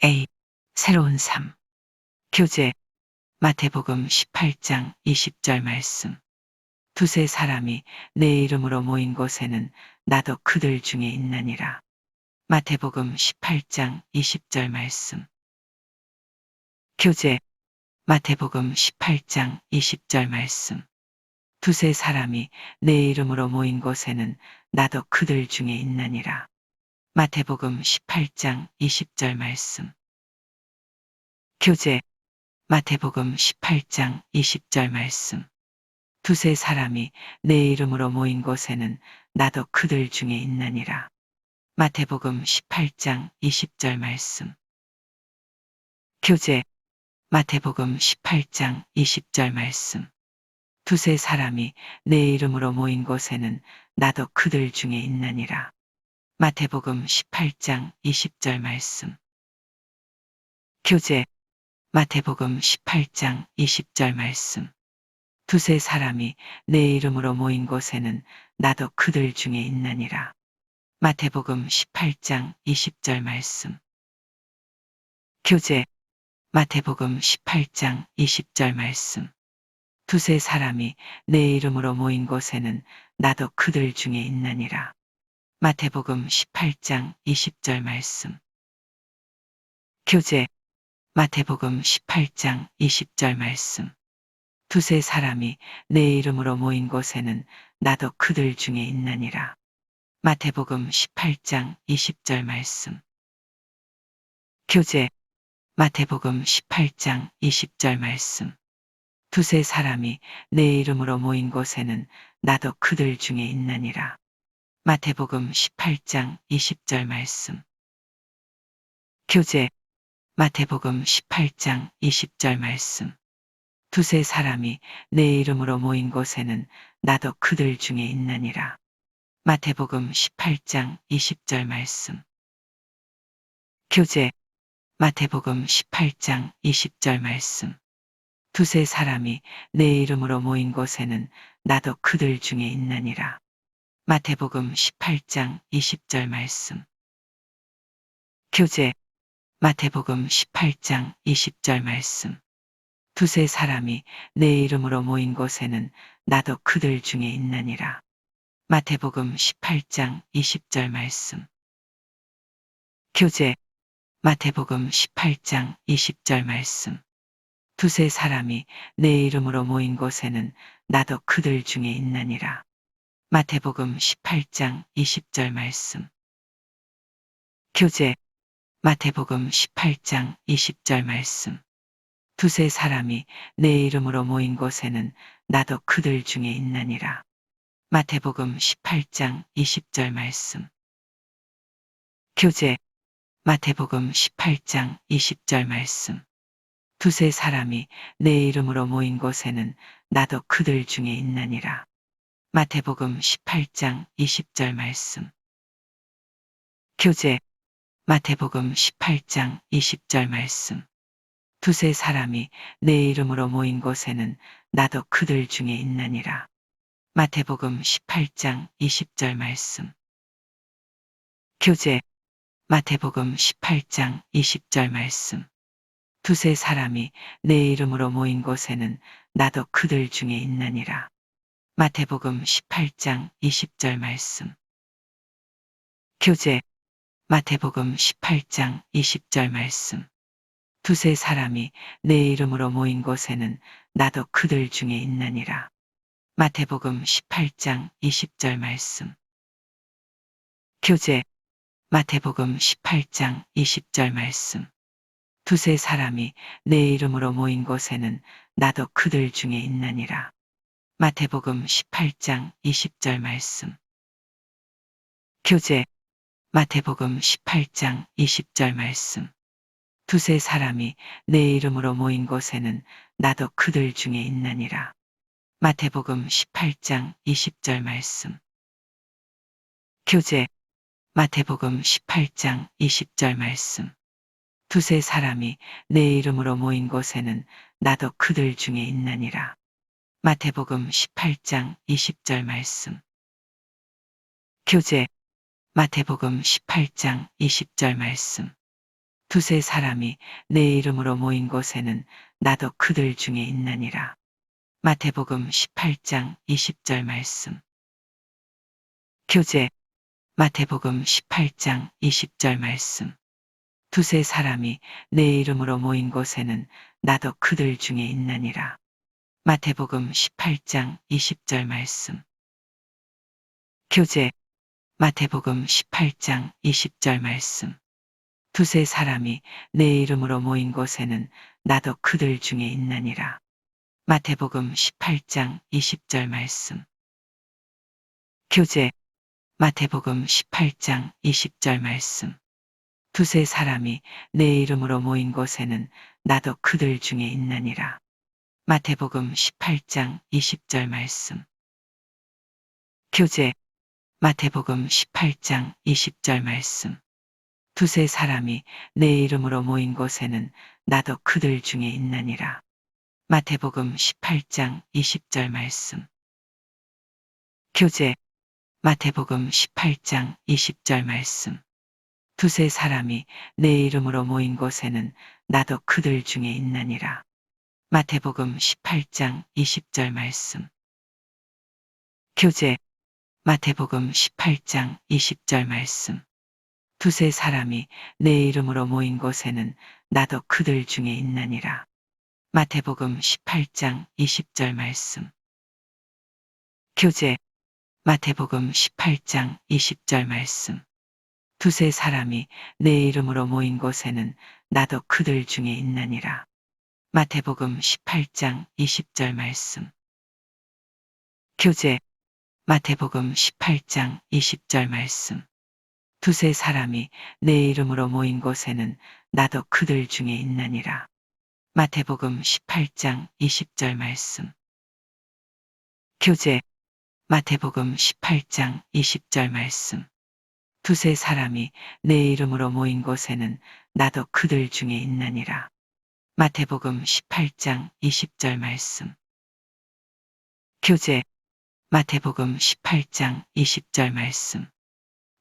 A. 새로운 삶. 교재 마태복음 18장 20절 말씀. 두세 사람이 내 이름으로 모인 곳에는 나도 그들 중에 있느니라. 마태복음 18장 20절 말씀. 교재 마태복음 18장 20절 말씀. 두세 사람이 내 이름으로 모인 곳에는 나도 그들 중에 있느니라. 마태복음 18장 20절 말씀. 교재 마태복음 18장 20절 말씀. 두세 사람이 내 이름으로 모인 곳에는 나도 그들 중에 있느니라. 마태복음 18장 20절 말씀. 교재 마태복음 18장 20절 말씀. 두세 사람이 내 이름으로 모인 곳에는 나도 그들 중에 있느니라. 마태복음 18장 20절 말씀. 교재 마태복음 18장 20절 말씀. 두세 사람이 내 이름으로 모인 곳에는 나도 그들 중에 있느니라. 마태복음 18장 20절 말씀. 교재 마태복음 18장 20절 말씀. 두세 사람이 내 이름으로 모인 곳에는 나도 그들 중에 있느니라. 마태복음 18장 20절 말씀. 교재 마태복음 18장 20절 말씀. 두세 사람이 내 이름으로 모인 곳에는 나도 그들 중에 있느니라. 마태복음 18장 20절 말씀. 교재 마태복음 18장 20절 말씀. 두세 사람이 내 이름으로 모인 곳에는 나도 그들 중에 있느니라. 마태복음 18장 20절 말씀. 교재 마태복음 18장 20절 말씀. 두세 사람이 내 이름으로 모인 곳에는 나도 그들 중에 있느니라. 마태복음 18장 20절 말씀. 교재 마태복음 18장 20절 말씀. 두세 사람이 내 이름으로 모인 곳에는 나도 그들 중에 있느니라. 마태복음 18장 20절 말씀. 교재 마태복음 18장 20절 말씀. 두세 사람이 내 이름으로 모인 곳에는 나도 그들 중에 있느니라. 마태복음 18장 20절 말씀. 교재 마태복음 18장 20절 말씀. 두세 사람이 내 이름으로 모인 곳에는 나도 그들 중에 있느니라. 마태복음 18장 20절 말씀. 교재 마태복음 18장 20절 말씀. 두세 사람이 내 이름으로 모인 곳에는 나도 그들 중에 있느니라. 마태복음 18장 20절 말씀. 교재 마태복음 18장 20절 말씀. 두세 사람이 내 이름으로 모인 곳에는 나도 그들 중에 있느니라. 마태복음 18장 20절 말씀. 교재 마태복음 18장 20절 말씀. 두세 사람이 내 이름으로 모인 곳에는 나도 그들 중에 있느니라. 마태복음 18장 20절 말씀. 교재 마태복음 18장 20절 말씀. 두세 사람이 내 이름으로 모인 곳에는 나도 그들 중에 있느니라. 마태복음 18장 20절 말씀. 교재 마태복음 18장 20절 말씀. 두세 사람이 내 이름으로 모인 곳에는 나도 그들 중에 있느니라. 마태복음 18장 20절 말씀. 교재 마태복음 18장 20절 말씀. 두세 사람이 내 이름으로 모인 곳에는 나도 그들 중에 있느니라. 마태복음 18장 20절 말씀. 교재 마태복음 18장 20절 말씀. 두세 사람이 내 이름으로 모인 곳에는 나도 그들 중에 있느니라. 마태복음 18장 20절 말씀. 교재 마태복음 18장 20절 말씀. 두세 사람이 내 이름으로 모인 곳에는 나도 그들 중에 있느니라. 마태복음 18장 20절 말씀. 교재 마태복음 18장 20절 말씀. 두세 사람이 내 이름으로 모인 곳에는 나도 그들 중에 있나니라. 마태복음 18장 20절 말씀. 교재 마태복음 18장 20절 말씀. 두세 사람이 내 이름으로 모인 곳에는 나도 그들 중에 있나니라. 마태복음 18장 20절 말씀. 교재 마태복음 18장 20절 말씀. 두세 사람이 내 이름으로 모인 곳에는 나도 그들 중에 있나니라. 마태복음 18장 20절 말씀. 교재 마태복음 18장 20절 말씀. 두세 사람이 내 이름으로 모인 곳에는 나도 그들 중에 있나니라. 마태복음 18장 20절 말씀. 교재 마태복음 18장 20절 말씀. 두세 사람이 내 이름으로 모인 곳에는 나도 그들 중에 있나니라. 마태복음 18장 20절 말씀. 교재 마태복음 18장 20절 말씀. 두세 사람이 내 이름으로 모인 곳에는 나도 그들 중에 있나니라. 마태복음 18장 20절 말씀. 교재 마태복음 18장 20절 말씀. 두세 사람이 내 이름으로 모인 곳에는 나도 그들 중에 있나니라. 마태복음 18장 20절 말씀. 교재 마태복음 18장 20절 말씀. 두세 사람이 내 이름으로 모인 곳에는 나도 그들 중에 있나니라. 마태복음 18장 20절 말씀. 교재 마태복음 18장 20절 말씀. 두세 사람이 내 이름으로 모인 곳에는 나도 그들 중에 있나니라. 마태복음 18장 20절 말씀. 교재 마태복음 18장 20절 말씀. 두세 사람이 내 이름으로 모인 곳에는 나도 그들 중에 있나니라. 마태복음 18장 20절 말씀. 교재 마태복음 18장 20절 말씀.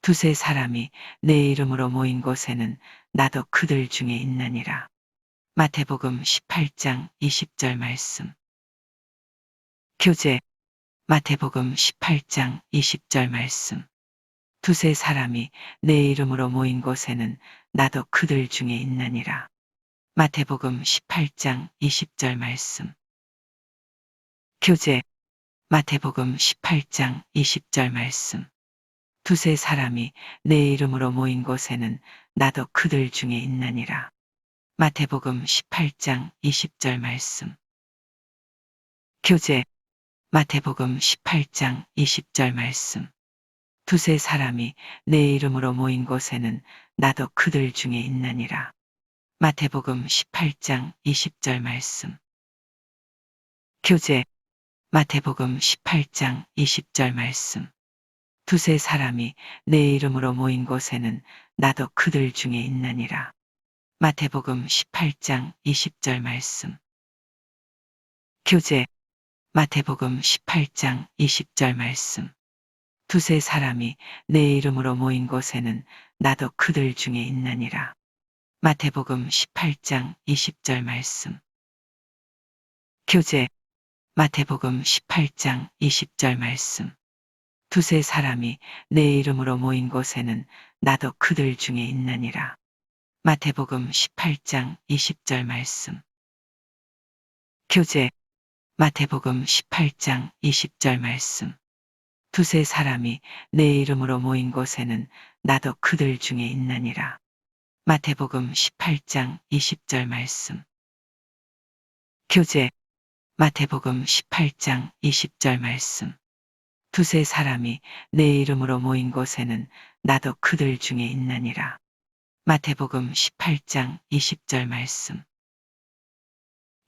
두세 사람이 내 이름으로 모인 곳에는 나도 그들 중에 있나니라. 마태복음 18장 20절 말씀. 교재 마태복음 18장 20절 말씀. 두세 사람이 내 이름으로 모인 곳에는 나도 그들 중에 있나니라. 마태복음 18장 20절 말씀. 교재 마태복음 18장 20절 말씀. 두세 사람이 내 이름으로 모인 곳에는 나도 그들 중에 있나니라. 마태복음 18장 20절 말씀. 교재 마태복음 18장 20절 말씀. 두세 사람이 내 이름으로 모인 곳에는 나도 그들 중에 있나니라. 마태복음 18장 20절 말씀. 교재 마태복음 18장 20절 말씀. 두세 사람이 내 이름으로 모인 곳에는 나도 그들 중에 있나니라. 마태복음 18장 20절 말씀. 교재 마태복음 18장 20절 말씀. 두세 사람이 내 이름으로 모인 곳에는 나도 그들 중에 있나니라. 마태복음 18장 20절 말씀. 교재 마태복음 18장 20절 말씀. 두세 사람이 내 이름으로 모인 곳에는 나도 그들 중에 있나니라. 마태복음 18장 20절 말씀. 교재 마태복음 18장 20절 말씀. 두세 사람이 내 이름으로 모인 곳에는 나도 그들 중에 있나니라. 마태복음 18장 20절 말씀. 교재 마태복음 18장 20절 말씀. 두세 사람이 내 이름으로 모인 곳에는 나도 그들 중에 있나니라. 마태복음 18장 20절 말씀.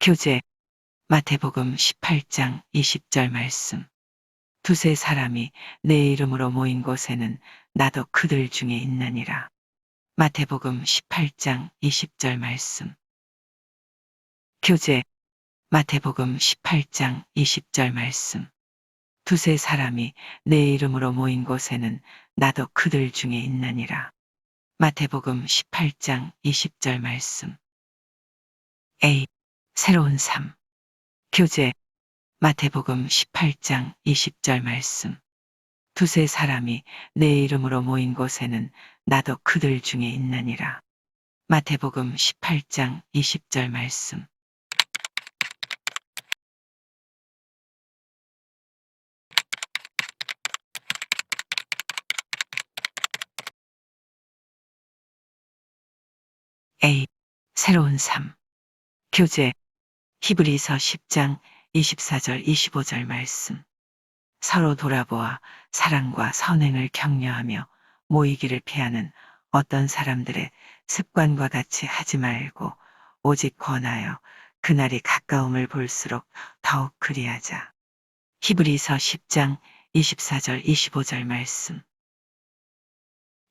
교재 마태복음 18장 20절 말씀. 두세 사람이 내 이름으로 모인 곳에는 나도 그들 중에 있나니라. 마태복음 18장 20절 말씀. 교재 마태복음 18장 20절 말씀. 두세 사람이 내 이름으로 모인 곳에는 나도 그들 중에 있나니라. 마태복음 18장 20절 말씀. A. 새로운 삶. 교재. 마태복음 18장 20절 말씀. 두세 사람이 내 이름으로 모인 곳에는 나도 그들 중에 있느니라. 마태복음 18장 20절 말씀. A. 새로운 삶. 교재. 히브리서 10장 24절 25절 말씀. 서로 돌아보아 사랑과 선행을 격려하며 모이기를 피하는 어떤 사람들의 습관과 같이 하지 말고 오직 권하여 그날이 가까움을 볼수록 더욱 그리하자. 히브리서 10장 24절 25절 말씀.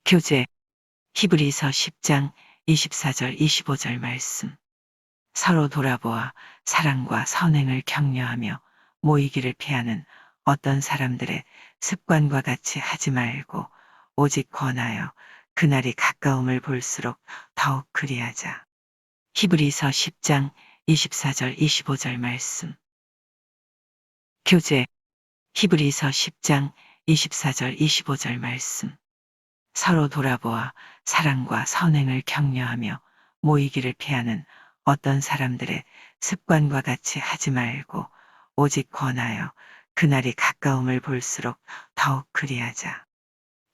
교재. 히브리서 10장 24절 25절 말씀. 서로 돌아보아 사랑과 선행을 격려하며 모이기를 피하는 어떤 사람들의 습관과 같이 하지 말고 오직 권하여 그날이 가까움을 볼수록 더욱 그리하자. 히브리서 10장 24절 25절 말씀. 교재. 히브리서 10장 24절 25절 말씀. 서로 돌아보아 사랑과 선행을 격려하며 모이기를 피하는 어떤 사람들의 습관과 같이 하지 말고 오직 권하여 그날이 가까움을 볼수록 더욱 그리하자.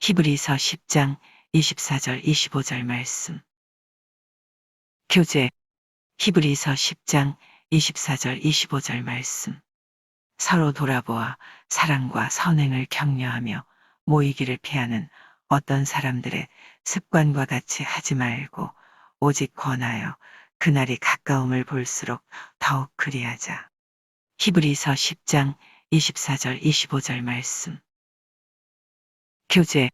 히브리서 10장 24절 25절 말씀. 교재. 히브리서 10장 24절 25절 말씀. 서로 돌아보아 사랑과 선행을 격려하며 모이기를 피하는 어떤 사람들의 습관과 같이 하지 말고 오직 권하여 그날이 가까움을 볼수록 더욱 그리하자. 히브리서 10장 24절 25절 말씀. 교재.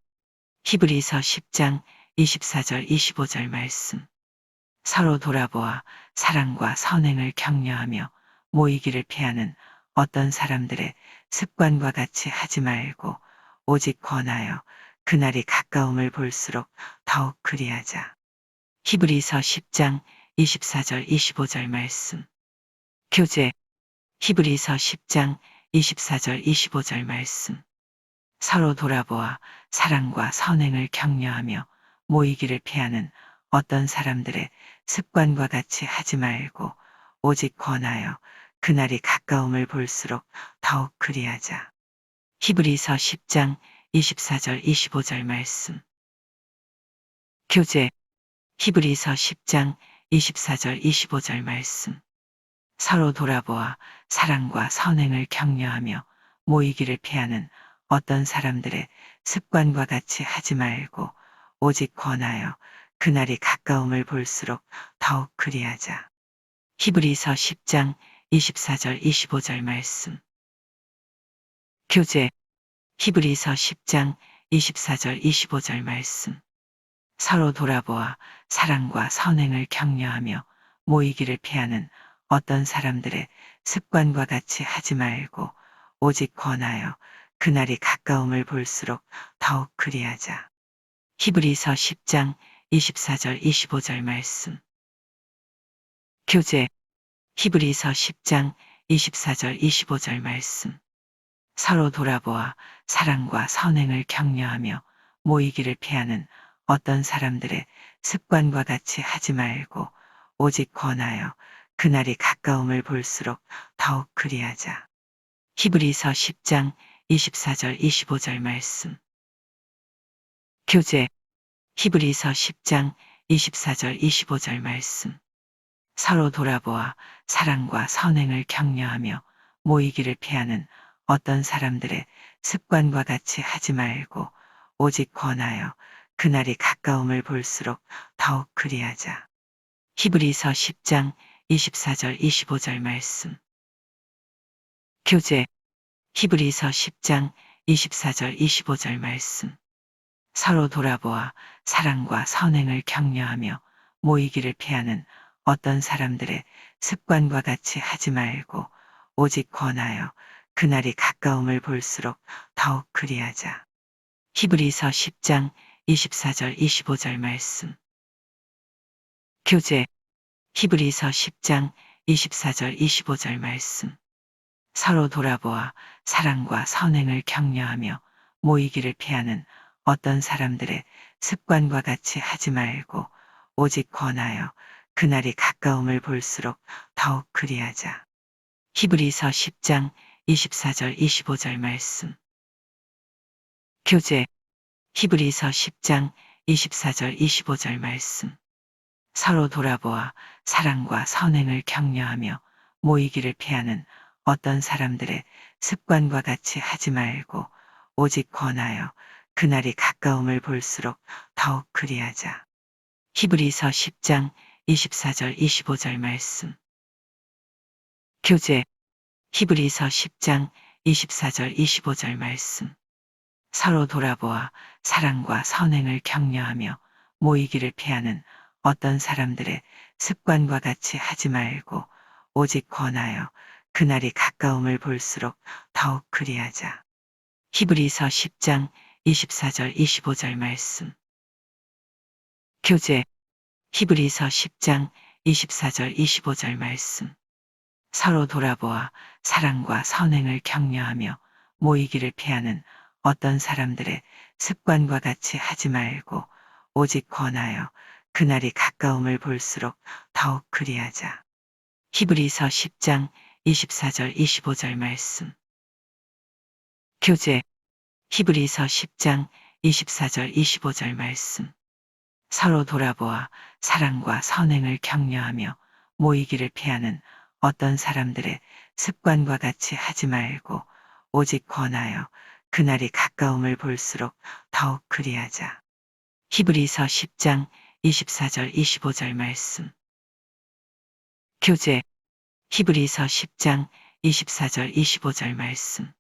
히브리서 10장 24절 25절 말씀. 서로 돌아보아 사랑과 선행을 격려하며 모이기를 피하는 어떤 사람들의 습관과 같이 하지 말고 오직 권하여 그날이 가까움을 볼수록 더욱 그리하자. 히브리서 10장 24절 25절 말씀. 교재. 히브리서 10장 24절 25절 말씀. 서로 돌아보아 사랑과 선행을 격려하며 모이기를 피하는 어떤 사람들의 습관과 같이 하지 말고 오직 권하여 그날이 가까움을 볼수록 더욱 그리하자. 히브리서 10장 24절 25절 말씀. 교재. 히브리서 10장 24절 25절 말씀. 서로 돌아보아 사랑과 선행을 격려하며 모이기를 피하는 어떤 사람들의 습관과 같이 하지 말고 오직 권하여 그날이 가까움을 볼수록 더욱 그리하자. 히브리서 10장 24절 25절 말씀. 교재. 히브리서 10장 24절 25절 말씀. 서로 돌아보아 사랑과 선행을 격려하며 모이기를 피하는 어떤 사람들의 습관과 같이 하지 말고 오직 권하여 그날이 가까움을 볼수록 더욱 그리하자. 히브리서 10장 24절 25절 말씀. 교재. 히브리서 10장 24절 25절 말씀. 서로 돌아보아 사랑과 선행을 격려하며 모이기를 피하는 어떤 사람들의 습관과 같이 하지 말고 오직 권하여 그날이 가까움을 볼수록 더욱 그리하자. 히브리서 10장 24절 25절 말씀. 교재. 히브리서 10장 24절 25절 말씀. 서로 돌아보아 사랑과 선행을 격려하며 모이기를 피하는 어떤 사람들의 습관과 같이 하지 말고 오직 권하여 그날이 가까움을 볼수록 더욱 그리하자. 히브리서 10장 24절 25절 말씀. 교재. 히브리서 10장 24절 25절 말씀. 서로 돌아보아 사랑과 선행을 격려하며 모이기를 피하는 어떤 사람들의 습관과 같이 하지 말고 오직 권하여 그날이 가까움을 볼수록 더욱 그리하자. 히브리서 10장 24절 25절 말씀. 교재 히브리서 10장 24절 25절 말씀. 서로 돌아보아 사랑과 선행을 격려하며 모이기를 피하는 어떤 사람들의 습관과 같이 하지 말고 오직 권하여 그날이 가까움을 볼수록 더욱 그리하자. 히브리서 10장 24절 25절 말씀. 교재 히브리서 10장 24절 25절 말씀. 서로 돌아보아 사랑과 선행을 격려하며 모이기를 피하는 어떤 사람들의 습관과 같이 하지 말고 오직 권하여 그날이 가까움을 볼수록 더욱 그리하자. 히브리서 10장 24절 25절 말씀. 교재 히브리서 10장 24절 25절 말씀. 서로 돌아보아 사랑과 선행을 격려하며 모이기를 피하는 어떤 사람들의 습관과 같이 하지 말고 오직 권하여 그날이 가까움을 볼수록 더욱 그리하자. 히브리서 10장 24절 25절 말씀. 교재 히브리서 10장 24절 25절 말씀. 서로 돌아보아 사랑과 선행을 격려하며 모이기를 피하는 어떤 사람들의 습관과 같이 하지 말고 오직 권하여 그날이 가까움을 볼수록 더욱 그리하자. 히브리서 10장 24절 25절 말씀. 교재 히브리서 10장 24절 25절 말씀. 서로 돌아보아 사랑과 선행을 격려하며 모이기를 피하는 어떤 사람들의 습관과 같이 하지 말고 오직 권하여 그날이 가까움을 볼수록 더욱 그리하자. 히브리서 10장 24절 25절 말씀. 교재 히브리서 10장 24절 25절 말씀.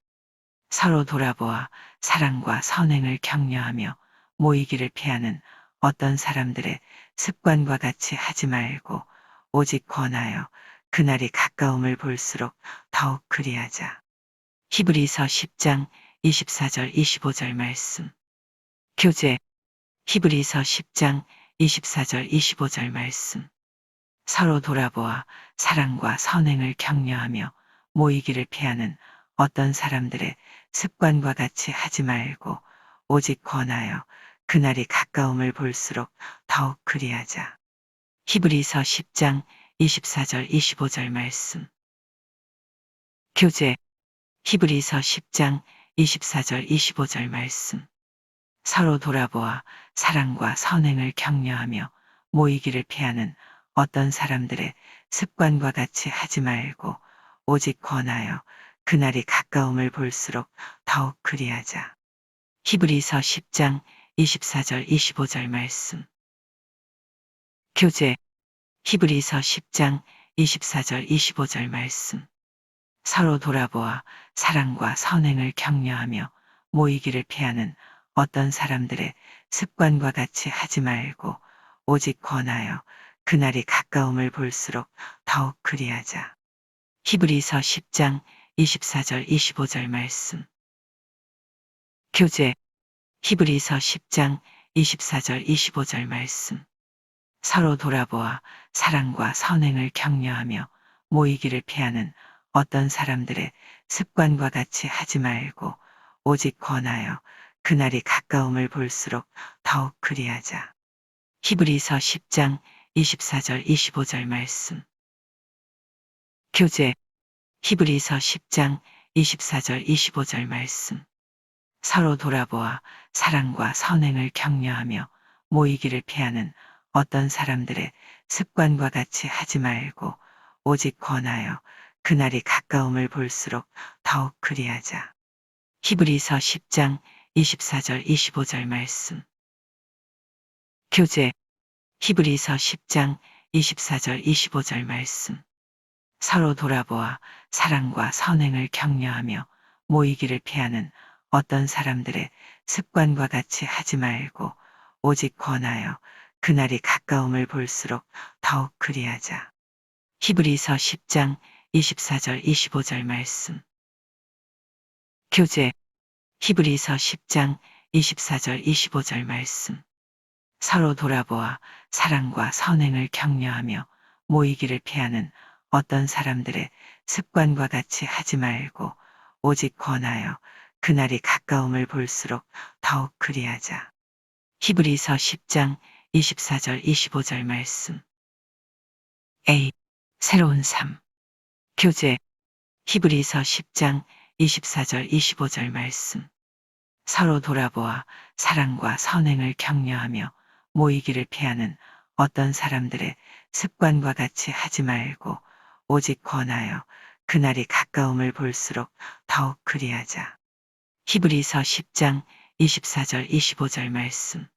서로 돌아보아 사랑과 선행을 격려하며 모이기를 피하는 어떤 사람들의 습관과 같이 하지 말고 오직 권하여 그날이 가까움을 볼수록 더욱 그리하자. 히브리서 10장 24절 25절 말씀. 교재 히브리서 10장 24절 25절 말씀. 서로 돌아보아 사랑과 선행을 격려하며 모이기를 피하는 어떤 사람들의 습관과 같이 하지 말고 오직 권하여 그날이 가까움을 볼수록 더욱 그리하자. 히브리서 10장 24절 25절 말씀. 교재 히브리서 10장 24절 25절 말씀. 서로 돌아보아 사랑과 선행을 격려하며 모이기를 피하는 어떤 사람들의 습관과 같이 하지 말고 오직 권하여 그날이 가까움을 볼수록 더욱 그리하자. 히브리서 10장 24절 25절 말씀. 교재 히브리서 10장 24절 25절 말씀. 서로 돌아보아 사랑과 선행을 격려하며 모이기를 피하는 어떤 사람들의 습관과 같이 하지 말고 오직 권하여 그날이 가까움을 볼수록 더욱 그리하자. 히브리서 10장 24절 25절 말씀. 교재 히브리서 10장 24절 25절 말씀. 서로 돌아보아 사랑과 선행을 격려하며 모이기를 피하는 어떤 사람들의 습관과 같이 하지 말고 오직 권하여 그날이 가까움을 볼수록 더욱 그리하자. 히브리서 10장 24절 25절 말씀. 교재 히브리서 10장 24절 25절 말씀. 서로 돌아보아 사랑과 선행을 격려하며 모이기를 피하는 어떤 사람들의 습관과 같이 하지 말고 오직 권하여 그날이 가까움을 볼수록 더욱 그리하자. 히브리서 10장 24절 25절 말씀. 교재 히브리서 10장 24절 25절 말씀. 서로 돌아보아 사랑과 선행을 격려하며 모이기를 피하는 어떤 사람들의 습관과 같이 하지 말고 오직 권하여 그날이 가까움을 볼수록 더욱 그리하자. 히브리서 10장 24절 25절 말씀. 교재 히브리서 10장 24절 25절 말씀. 서로 돌아보아 사랑과 선행을 격려하며 모이기를 피하는 어떤 사람들의 습관과 같이 하지 말고 오직 권하여 그날이 가까움을 볼수록 더욱 그리하자. 히브리서 10장 24절 25절 말씀. A. 새로운 삶. 교재. 히브리서 10장 24절 25절 말씀. 서로 돌아보아 사랑과 선행을 격려하며 모이기를 피하는 어떤 사람들의 습관과 같이 하지 말고 오직 권하여 그날이 가까움을 볼수록 더욱 그리하자. 히브리서 10장 24절 25절 말씀.